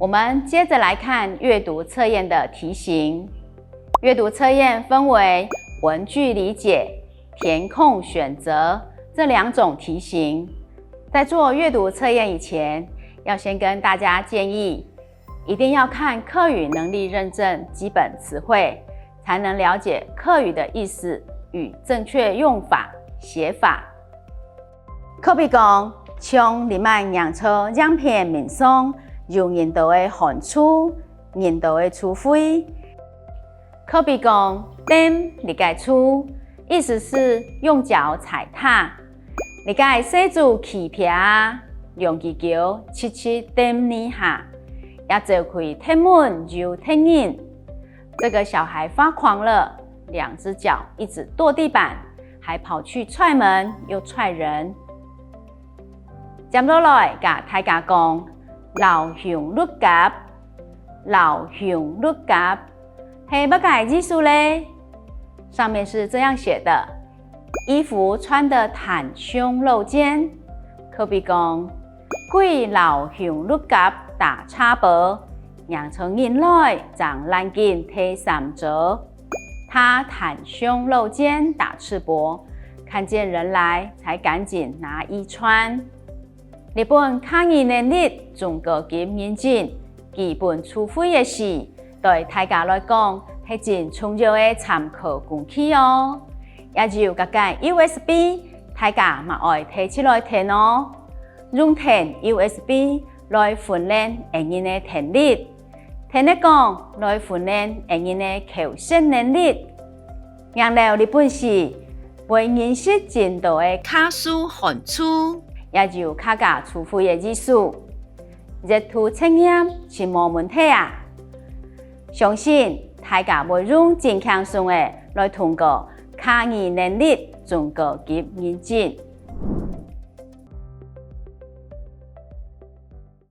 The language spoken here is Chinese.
我们接着来看阅读测验的题型。阅读测验分为文句理解、填空选择这2种题型。在做阅读测验以前，要先跟大家建议，一定要看客语能力认证基本词汇，才能了解客语的意思与正确用法、写法。可比讲，像日漫洋车样片民松，有印度的汉厝、印度的厝灰。可比讲，踮你盖厝，意思是用脚踩踏。你盖洗住起皮，用支桥切踮你下，也做开铁门就铁印。这个小孩发狂了，2只脚一直跺地板，还跑去踹门又踹人。接落来，甲大家讲，老熊入夹，老熊入夹，係乜嘅意思咧？上面是这样写的：衣服穿得袒胸露肩。可比讲，贵老熊入夹打叉薄，养成人來長爛件踢3折。他袒胸露肩打赤膊，看见人来才赶紧拿衣穿。日本抗疫能力仲高級嚴峻，基本除非的事，對大家來講係真重要的參考工具哦。也就個 USB， 大家嘛愛提起來聽哦。用聽 USB 來訓練人的聽力，聽你講來訓練人的口說能力。讓到日本時，會認識真多的卡數漢字。也就客家詞彙的意思，閱讀測驗是冇問題啊！相信大家會用真輕鬆的來通過客語能力仲高級認證。